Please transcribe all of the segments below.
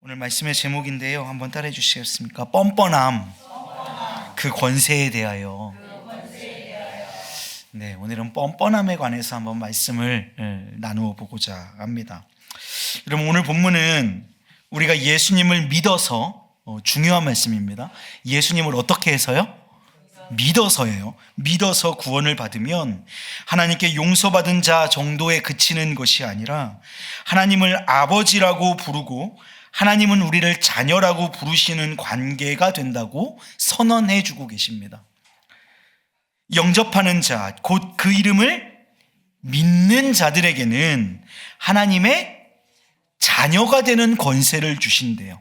오늘 말씀의 제목인데요. 한번 따라해 주시겠습니까? 뻔뻔함, 그 권세에 대하여. 네, 오늘은 뻔뻔함에 관해서 한번 말씀을 나누어 보고자 합니다. 여러분, 오늘 본문은 우리가 예수님을 믿어서, 중요한 말씀입니다. 예수님을 어떻게 해서요? 믿어서예요. 믿어서 구원을 받으면 하나님께 용서받은 자 정도에 그치는 것이 아니라 하나님을 아버지라고 부르고 하나님은 우리를 자녀라고 부르시는 관계가 된다고 선언해 주고 계십니다. 영접하는 자, 곧 그 이름을 믿는 자들에게는 하나님의 자녀가 되는 권세를 주신대요.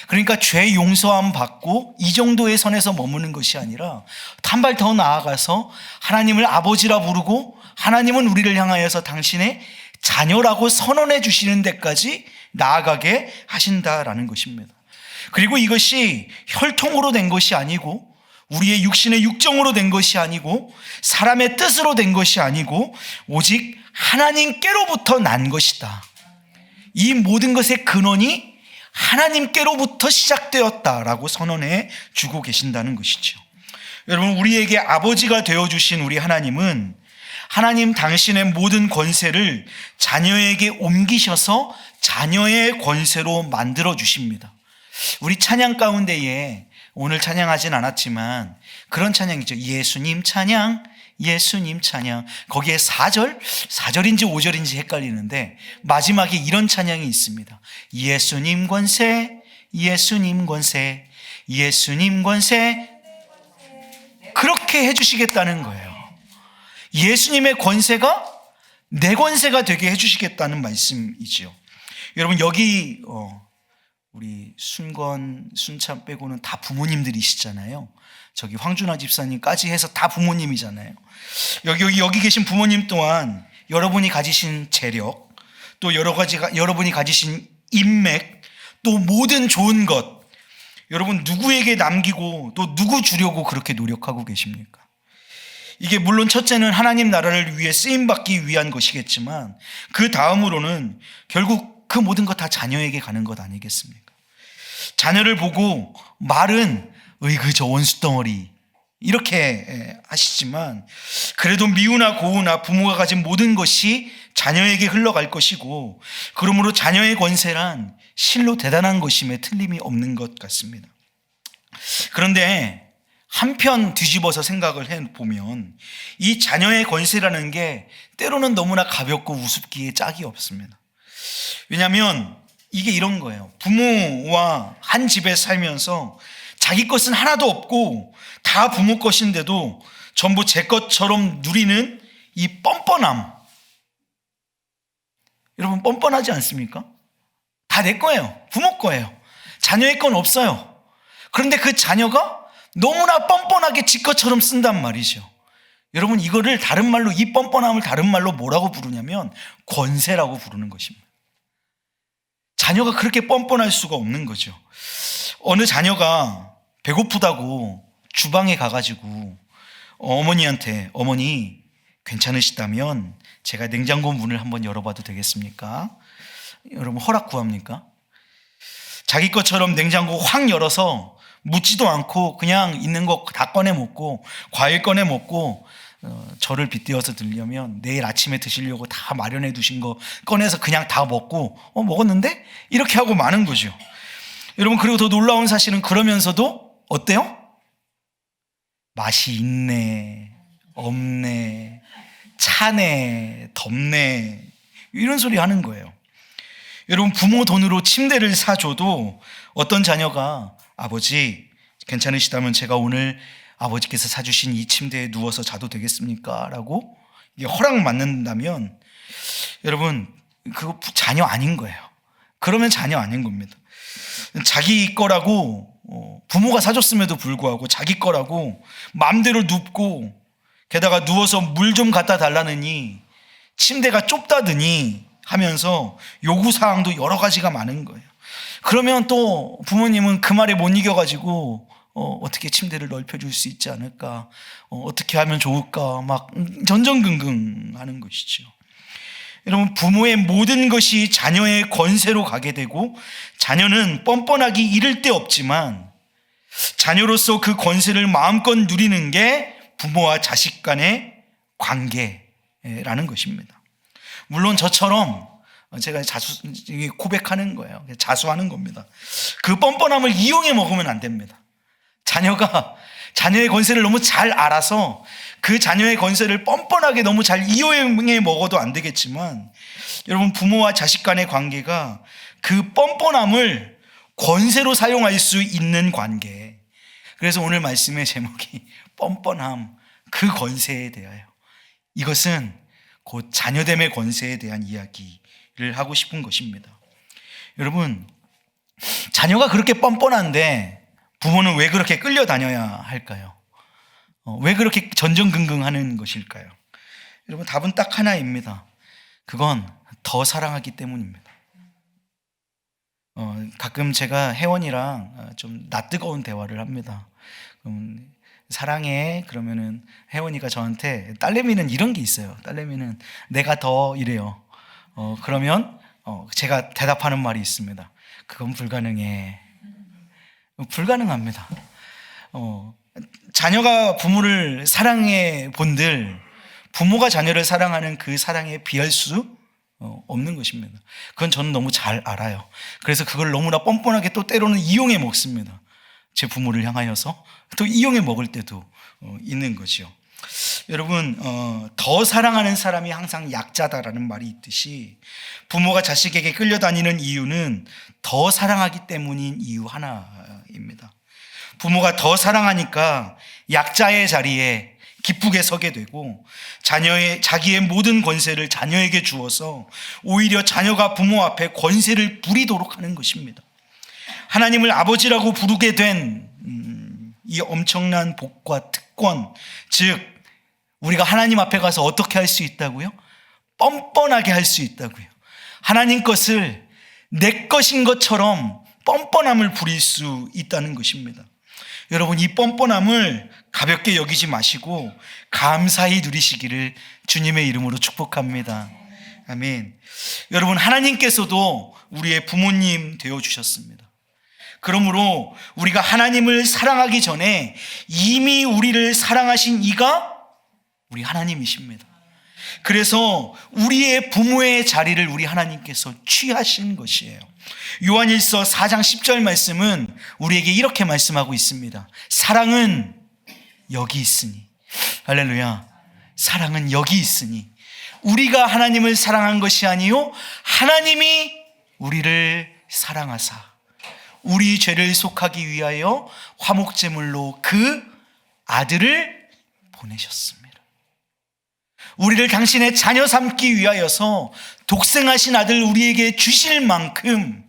그러니까 죄 용서함 받고 이 정도의 선에서 머무는 것이 아니라 한 발 더 나아가서 하나님을 아버지라 부르고 하나님은 우리를 향하여서 당신의 자녀라고 선언해 주시는 데까지 나아가게 하신다라는 것입니다. 그리고 이것이 혈통으로 된 것이 아니고 우리의 육신의 육정으로 된 것이 아니고 사람의 뜻으로 된 것이 아니고 오직 하나님께로부터 난 것이다. 이 모든 것의 근원이 하나님께로부터 시작되었다라고 선언해 주고 계신다는 것이죠. 여러분, 우리에게 아버지가 되어주신 우리 하나님은 하나님 당신의 모든 권세를 자녀에게 옮기셔서 자녀의 권세로 만들어 주십니다. 우리 찬양 가운데에 오늘 찬양하진 않았지만 그런 찬양이죠. 예수님 찬양, 예수님 찬양. 거기에 4절인지 5절인지 헷갈리는데 마지막에 이런 찬양이 있습니다. 예수님 권세, 예수님 권세, 예수님 권세. 그렇게 해주시겠다는 거예요. 예수님의 권세가 내 권세가 되게 해주시겠다는 말씀이지요. 여러분, 여기 우리 순참 빼고는 다 부모님들이시잖아요. 저기 황준아 집사님까지 해서 다 부모님이잖아요. 여기 계신 부모님 또한 여러분이 가지신 재력, 또 여러분이 가지신 인맥, 또 모든 좋은 것, 여러분 누구에게 남기고 또 누구 주려고 그렇게 노력하고 계십니까? 이게 물론 첫째는 하나님 나라를 위해 쓰임받기 위한 것이겠지만 그 다음으로는 결국 그 모든 것 다 자녀에게 가는 것 아니겠습니까? 자녀를 보고 말은 으이그 저 원수덩어리 이렇게 하시지만 그래도 미우나 고우나 부모가 가진 모든 것이 자녀에게 흘러갈 것이고 그러므로 자녀의 권세란 실로 대단한 것임에 틀림이 없는 것 같습니다. 그런데 한편 뒤집어서 생각을 해보면 이 자녀의 권세라는 게 때로는 너무나 가볍고 우습기에 짝이 없습니다. 왜냐하면 이게 이런 거예요. 부모와 한 집에 살면서 자기 것은 하나도 없고 다 부모 것인데도 전부 제 것처럼 누리는 이 뻔뻔함. 여러분, 뻔뻔하지 않습니까? 다 내 거예요. 부모 거예요. 자녀의 건 없어요. 그런데 그 자녀가 너무나 뻔뻔하게 지 것처럼 쓴단 말이죠. 여러분, 이거를 다른 말로, 이 뻔뻔함을 다른 말로 뭐라고 부르냐면 권세라고 부르는 것입니다. 자녀가 그렇게 뻔뻔할 수가 없는 거죠. 어느 자녀가 배고프다고 주방에 가가지고 어머니한테 어머니 괜찮으시다면 제가 냉장고 문을 한번 열어봐도 되겠습니까? 여러분, 허락 구합니까? 자기 것처럼 냉장고 확 열어서 묻지도 않고 그냥 있는 거 다 꺼내 먹고 과일 꺼내 먹고 저를 빗대어서 들려면 내일 아침에 드시려고 다 마련해 두신 거 꺼내서 그냥 다 먹고 먹었는데? 이렇게 하고 마는 거죠. 여러분, 그리고 더 놀라운 사실은 그러면서도 어때요? 맛이 있네, 없네, 차네, 덥네 이런 소리 하는 거예요. 여러분, 부모 돈으로 침대를 사줘도 어떤 자녀가 아버지 괜찮으시다면 제가 오늘 아버지께서 사주신 이 침대에 누워서 자도 되겠습니까? 라고 허락 받는다면 여러분, 그거 자녀 아닌 거예요. 그러면 자녀 아닌 겁니다. 자기 거라고 부모가 사줬음에도 불구하고 자기 거라고 마음대로 눕고 게다가 누워서 물 좀 갖다 달라느니 침대가 좁다더니 하면서 요구사항도 여러 가지가 많은 거예요. 그러면 또 부모님은 그 말에 못 이겨가지고 어떻게 침대를 넓혀줄 수 있지 않을까, 어떻게 하면 좋을까 막 전전긍긍 하는 것이죠. 여러분, 부모의 모든 것이 자녀의 권세로 가게 되고 자녀는 뻔뻔하기 이를 데 없지만 자녀로서 그 권세를 마음껏 누리는 게 부모와 자식 간의 관계라는 것입니다. 물론 저처럼 제가 고백하는 거예요. 자수하는 겁니다. 그 뻔뻔함을 이용해 먹으면 안 됩니다. 자녀가 자녀의 권세를 너무 잘 알아서 그 자녀의 권세를 뻔뻔하게 너무 잘 이용해 먹어도 안 되겠지만, 여러분, 부모와 자식 간의 관계가 그 뻔뻔함을 권세로 사용할 수 있는 관계. 그래서 오늘 말씀의 제목이 뻔뻔함, 그 권세에 대하여, 이것은 곧 자녀됨의 권세에 대한 이야기를 하고 싶은 것입니다. 여러분, 자녀가 그렇게 뻔뻔한데 부모는 왜 그렇게 끌려다녀야 할까요? 왜 그렇게 전전긍긍하는 것일까요? 여러분, 답은 딱 하나입니다. 그건 더 사랑하기 때문입니다. 가끔 제가 혜원이랑 좀 낯뜨거운 대화를 합니다. 사랑해 그러면은 혜원이가 저한테, 딸내미는 이런 게 있어요. 딸내미는 내가 더 이래요. 그러면 제가 대답하는 말이 있습니다. 그건 불가능해. 불가능합니다. 자녀가 부모를 사랑해 본들, 부모가 자녀를 사랑하는 그 사랑에 비할 수 없는 것입니다. 그건 저는 너무 잘 알아요. 그래서 그걸 너무나 뻔뻔하게 또 때로는 이용해 먹습니다. 제 부모를 향하여서 또 이용해 먹을 때도 있는 거죠. 여러분, 더 사랑하는 사람이 항상 약자다라는 말이 있듯이 부모가 자식에게 끌려다니는 이유는 더 사랑하기 때문인 이유 하나입니다. 부모가 더 사랑하니까 약자의 자리에 기쁘게 서게 되고 자기의 모든 권세를 자녀에게 주어서 오히려 자녀가 부모 앞에 권세를 부리도록 하는 것입니다. 하나님을 아버지라고 부르게 된 이 엄청난 복과 특권, 즉 우리가 하나님 앞에 가서 어떻게 할 수 있다고요? 뻔뻔하게 할 수 있다고요. 하나님 것을 내 것인 것처럼 뻔뻔함을 부릴 수 있다는 것입니다. 여러분, 이 뻔뻔함을 가볍게 여기지 마시고 감사히 누리시기를 주님의 이름으로 축복합니다. 아멘. 여러분, 하나님께서도 우리의 부모님 되어주셨습니다. 그러므로 우리가 하나님을 사랑하기 전에 이미 우리를 사랑하신 이가 우리 하나님이십니다. 그래서 우리의 부모의 자리를 우리 하나님께서 취하신 것이에요. 요한일서 4장 10절 말씀은 우리에게 이렇게 말씀하고 있습니다. 사랑은 여기 있으니, 할렐루야, 사랑은 여기 있으니 우리가 하나님을 사랑한 것이 아니요 하나님이 우리를 사랑하사 우리 죄를 속하기 위하여 화목제물로 그 아들을 보내셨습니다. 우리를 당신의 자녀 삼기 위하여서 독생하신 아들 우리에게 주실 만큼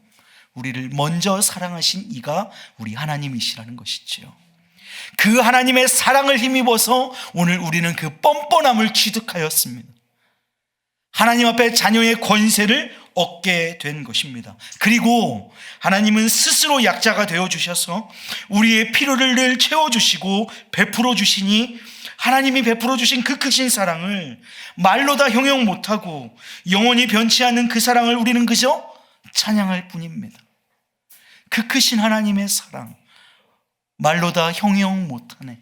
우리를 먼저 사랑하신 이가 우리 하나님이시라는 것이지요. 그 하나님의 사랑을 힘입어서 오늘 우리는 그 뻔뻔함을 취득하였습니다. 하나님 앞에 자녀의 권세를 얻게 된 것입니다. 그리고 하나님은 스스로 약자가 되어주셔서 우리의 필요를 채워주시고 베풀어 주시니 하나님이 베풀어 주신 그 크신 사랑을 말로 다 형용 못하고 영원히 변치 않는 그 사랑을 우리는 그저 찬양할 뿐입니다. 그 크신 하나님의 사랑, 말로 다 형용 못하네.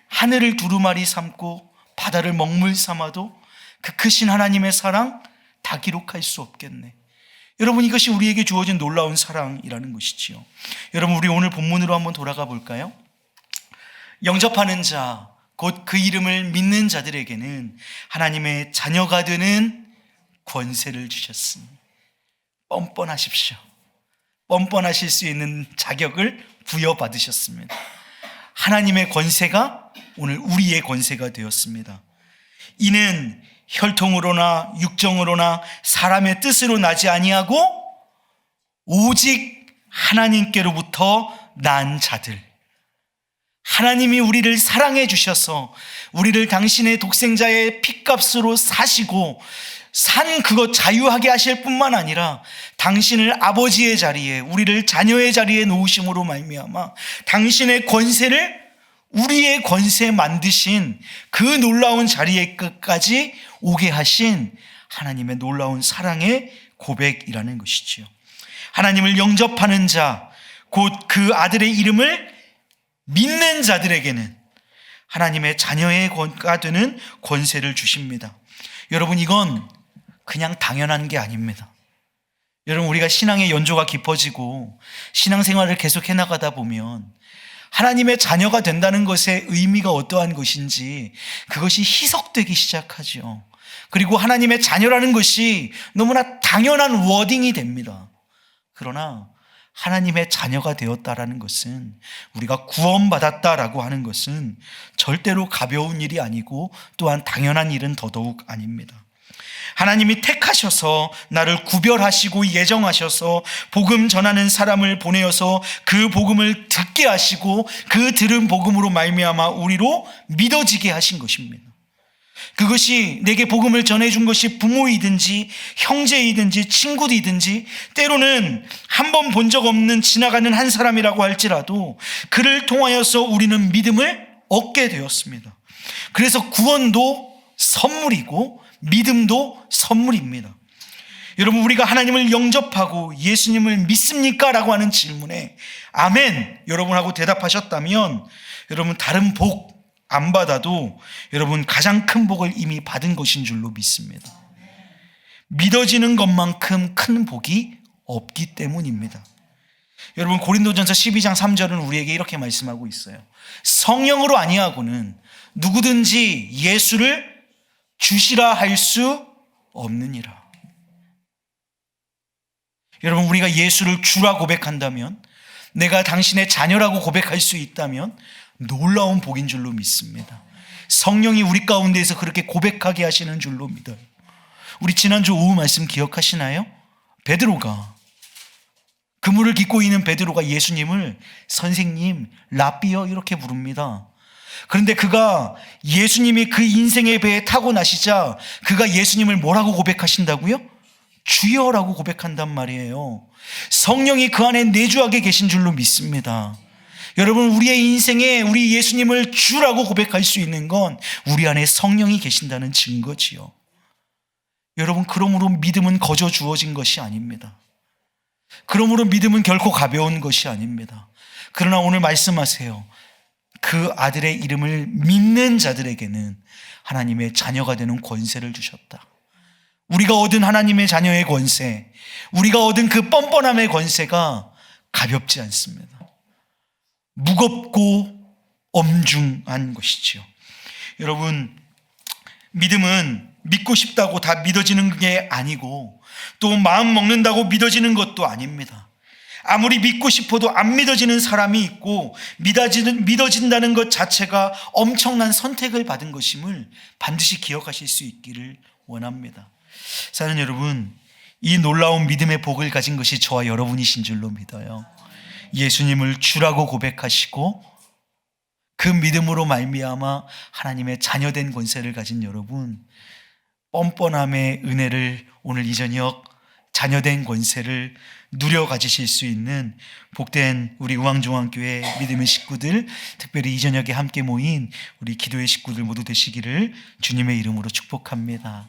하늘을 두루마리 삼고 바다를 먹물 삼아도 그 크신 하나님의 사랑 다 기록할 수 없겠네. 여러분, 이것이 우리에게 주어진 놀라운 사랑이라는 것이지요. 여러분, 우리 오늘 본문으로 한번 돌아가 볼까요? 영접하는 자, 곧 그 이름을 믿는 자들에게는 하나님의 자녀가 되는 권세를 주셨으니 뻔뻔하십시오. 뻔뻔하실 수 있는 자격을 부여받으셨습니다. 하나님의 권세가 오늘 우리의 권세가 되었습니다. 이는 혈통으로나 육정으로나 사람의 뜻으로 나지 아니하고 오직 하나님께로부터 난 자들, 하나님이 우리를 사랑해 주셔서 우리를 당신의 독생자의 핏값으로 사시고 산 그것 자유하게 하실 뿐만 아니라 당신을 아버지의 자리에, 우리를 자녀의 자리에 놓으심으로 말미암아 당신의 권세를 우리의 권세 만드신 그 놀라운 자리에 끝까지 오게 하신 하나님의 놀라운 사랑의 고백이라는 것이지요. 하나님을 영접하는 자, 곧 그 아들의 이름을 믿는 자들에게는 하나님의 자녀가 되는 권세를 주십니다. 여러분, 이건 그냥 당연한 게 아닙니다. 여러분, 우리가 신앙의 연조가 깊어지고 신앙생활을 계속 해나가다 보면 하나님의 자녀가 된다는 것의 의미가 어떠한 것인지 그것이 희석되기 시작하죠. 그리고 하나님의 자녀라는 것이 너무나 당연한 워딩이 됩니다. 그러나 하나님의 자녀가 되었다라는 것은, 우리가 구원받았다라고 하는 것은 절대로 가벼운 일이 아니고 또한 당연한 일은 더더욱 아닙니다. 하나님이 택하셔서 나를 구별하시고 예정하셔서 복음 전하는 사람을 보내어서 그 복음을 듣게 하시고 그 들은 복음으로 말미암아 우리로 믿어지게 하신 것입니다. 그것이 내게 복음을 전해준 것이 부모이든지 형제이든지 친구이든지, 때로는 한 번 본 적 없는 지나가는 한 사람이라고 할지라도 그를 통하여서 우리는 믿음을 얻게 되었습니다. 그래서 구원도 선물이고 믿음도 선물입니다. 여러분, 우리가 하나님을 영접하고 예수님을 믿습니까? 라고 하는 질문에 아멘 여러분하고 대답하셨다면, 여러분 다른 복 안 받아도 여러분 가장 큰 복을 이미 받은 것인 줄로 믿습니다. 믿어지는 것만큼 큰 복이 없기 때문입니다. 여러분, 고린도전서 12장 3절은 우리에게 이렇게 말씀하고 있어요. 성령으로 아니하고는 누구든지 예수를 주시라 할 수 없느니라. 여러분, 우리가 예수를 주라 고백한다면, 내가 당신의 자녀라고 고백할 수 있다면 놀라운 복인 줄로 믿습니다. 성령이 우리 가운데에서 그렇게 고백하게 하시는 줄로 믿어요. 우리 지난주 오후 말씀 기억하시나요? 베드로가, 그물을 깃고 있는 베드로가 예수님을 선생님, 라비어 이렇게 부릅니다. 그런데 그가 예수님이 그 인생의 배에 타고 나시자 그가 예수님을 뭐라고 고백하신다고요? 주여라고 고백한단 말이에요. 성령이 그 안에 내주하게 계신 줄로 믿습니다. 여러분, 우리의 인생에 우리 예수님을 주라고 고백할 수 있는 건 우리 안에 성령이 계신다는 증거지요. 여러분, 그러므로 믿음은 거저 주어진 것이 아닙니다. 그러므로 믿음은 결코 가벼운 것이 아닙니다. 그러나 오늘 말씀하세요. 그 아들의 이름을 믿는 자들에게는 하나님의 자녀가 되는 권세를 주셨다. 우리가 얻은 하나님의 자녀의 권세, 우리가 얻은 그 뻔뻔함의 권세가 가볍지 않습니다. 무겁고 엄중한 것이지요. 여러분, 믿음은 믿고 싶다고 다 믿어지는 게 아니고 또 마음 먹는다고 믿어지는 것도 아닙니다. 아무리 믿고 싶어도 안 믿어지는 사람이 있고, 믿어진다는 것 자체가 엄청난 선택을 받은 것임을 반드시 기억하실 수 있기를 원합니다. 사랑하는 여러분, 이 놀라운 믿음의 복을 가진 것이 저와 여러분이신 줄로 믿어요. 예수님을 주라고 고백하시고 그 믿음으로 말미암아 하나님의 자녀된 권세를 가진 여러분, 뻔뻔함의 은혜를 오늘 이 저녁 자녀된 권세를 누려 가지실 수 있는 복된 우리 우왕중앙교회 믿음의 식구들, 특별히 이 저녁에 함께 모인 우리 기도의 식구들 모두 되시기를 주님의 이름으로 축복합니다.